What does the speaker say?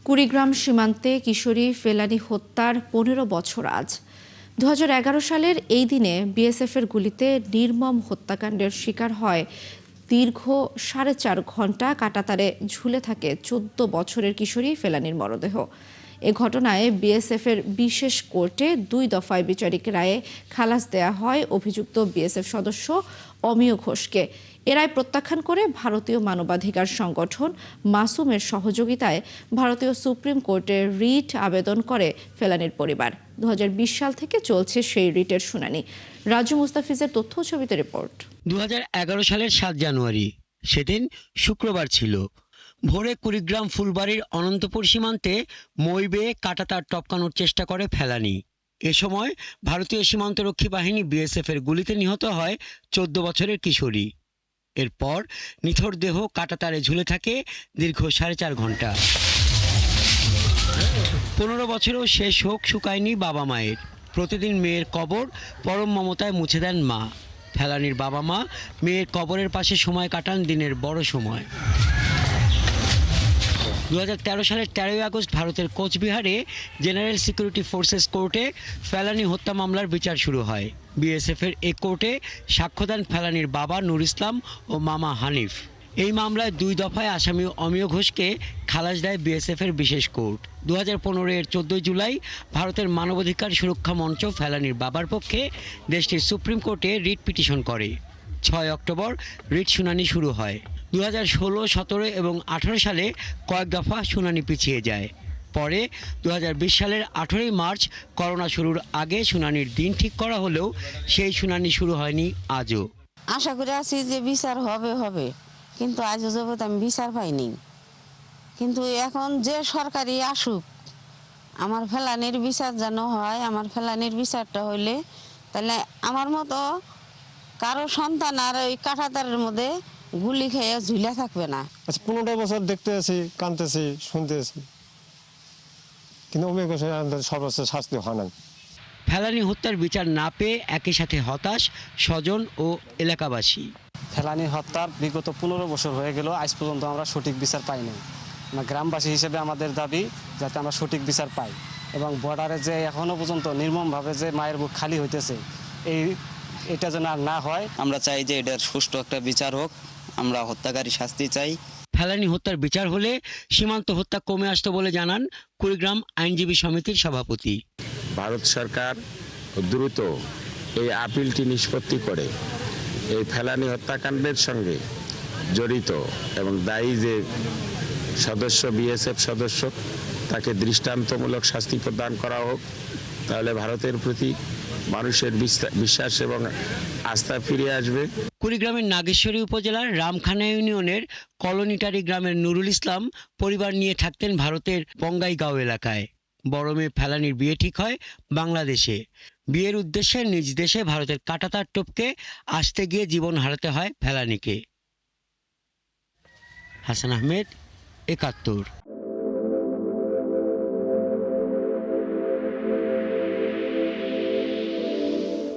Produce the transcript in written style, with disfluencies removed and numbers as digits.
কুড়িগ্রাম সীমান্তে কিশোরী ফেলানী হত্যার ১৫ বছর আজ। ২০১১ সালের এই দিনে বিএসএফের গুলিতে নির্মম হত্যাকাণ্ডের শিকার হয় দীর্ঘ ৪.৫ ঘণ্টা কাঁটাতারে ঝুলে থাকে ১৪ বছরের কিশোরী ফেলানীর মরদেহ। এ ঘটনায় বিএসএফের বিশেষ কোর্টে ২ দফায় বিচারিক রায়ে খালাস দেয়া হয় অভিযুক্ত বিএসএফ সদস্য অমিয় ঘোষকে। এ রায় প্রত্যাখ্যান করে ভারতীয় মানবাধিকার সংগঠন মাসুমের সহযোগিতায় ভারতীয় সুপ্রিম কোর্টে রিট আবেদন করে ফেলানীর পরিবার। ২০২০ সাল থেকে চলছে সেই রিটের শুনানি। রাজু মুস্তাফিজের তথ্য ও ছবিতে রিপোর্ট। ২০১১ সালের ৭ জানুয়ারি, সেদিন শুক্রবার ছিল। ভোরে কুড়িগ্রাম ফুলবাড়ির অনন্তপুর সীমান্তে মই বেয়ে কাঁটাতার টপকানোর চেষ্টা করে ফেলানী। এ সময় ভারতীয় সীমান্তরক্ষী বাহিনী বিএসএফের গুলিতে নিহত হয় ১৪ বছরের কিশোরী। এরপর নিথর দেহ কাঁটাতারে ঝুলে থাকে দীর্ঘ ৪.৫ ঘণ্টা। ১৫ বছরেও শেষ হোক শুকায়নি বাবা মায়ের। প্রতিদিন মেয়ের কবর পরম মমতায় মুছে দেন মা। ফেলানীর বাবা মা মেয়ের কবরের পাশে সময় কাটান দিনের বড় সময়। ২০১৩ সালের ১৩ই আগস্ট ভারতের কোচবিহারে জেনারেল সিকিউরিটি ফোর্সেস কোর্টে ফেলানী হত্যা মামলার বিচার শুরু হয়। বিএসএফের এ কোর্টে সাক্ষ্য দেন ফেলানীর বাবা নুর ইসলাম ও মামা হানিফ। এই মামলায় ২ দফায় আসামি অমিয় ঘোষকে খালাস দেয় বিএসএফের বিশেষ কোর্ট। ২০১৫ এর ১৪ জুলাই ভারতের মানবাধিকার সুরক্ষা মঞ্চ ফেলানীর বাবার পক্ষে দেশটির সুপ্রিম কোর্টে রিট পিটিশন করে। ৬ অক্টোবর রিট শুনানি শুরু হয়। ২০১৬, ১৭ এবং ১৮ সালে কয়েক দফা শুনানি পিছিয়ে যায়। পরে ২০২০ সালের ১৮ই মার্চ করোনা শুরুর আগে শুনানির দিন ঠিক করা হলেও সেই শুনানি শুরু হয়নি আজও। আশা করে আছি যে বিচার হবে, কিন্তু আজও যাবত আমি বিচার পাইনি। কিন্তু এখন যে সরকারি আসুক, আমার ফেলানীর বিচার যেন হয়। আমার ফেলানীর বিচারটা হইলে তাহলে আমার মতো কারো সন্তান আর ওই কাঁটাতারের মধ্যে গুলি খেয়ে ঝুলে থাকবে না। ১৫ বছর দেখতে আছি, কানতেছি, শুনতেছি, কিন্তু অমিয় ঘোষের সর্বোচ্চ শাস্তি হয় না। ফেলানী হত্যার বিচার না পেয়ে একই সাথে হতাশ স্বজন ও এলাকাবাসী। ফেলানী হত্যার বিগত ১৫ বছর হয়ে গেল, আজ পর্যন্ত আমরা সঠিক বিচার পাইনি। গ্রামবাসী হিসেবে আমাদের দাবি যাতে আমরা সঠিক বিচার পাই, এবং বর্ডারে যে এখনো পর্যন্ত নির্মমভাবে যে মায়ের বুক খালি হইতেছে, এটা যেন আর না হয়। আমরা চাই যে এটার সুষ্ঠু একটা বিচার হোক। আমরা হত্যাকারী শাস্তি চাই। ফেলানী হত্যার বিচার হলে সীমান্ত হত্যা কমে আসতো বলে জানান কুড়িগ্রাম আইনজীবী সমিতির সভাপতি। ভারত সরকার দ্রুত এই আপিলটি নিষ্পত্তি করে এই ফেলানী হত্যাকাণ্ডের সঙ্গে জড়িত এবং দায়ী যে সদস্য, বিএসএফ সদস্য, তাকে দৃষ্টান্তমূলক শাস্তি প্রদান করা হোক। তাহলে ভারতের প্রতি মানুষের বিশ্বাস এবং আস্থা ফিরে আসবে। কুড়িগ্রামের নাগেশ্বরী উপজেলার রামখানা ইউনিয়নের কলোনিটারি গ্রামের নুরুল ইসলাম পরিবার নিয়ে থাকতেন ভারতের বঙ্গাইগাঁও এলাকায়। বড় মেয়ে ফেলানীর বিয়ে ঠিক হয় বাংলাদেশে। বিয়ের উদ্দেশ্যে নিজ দেশে ভারতের কাঁটাতার টপকে আসতে গিয়ে জীবন হারাতে হয় ফেলানীকে। হাসান আহমেদ, ৭১।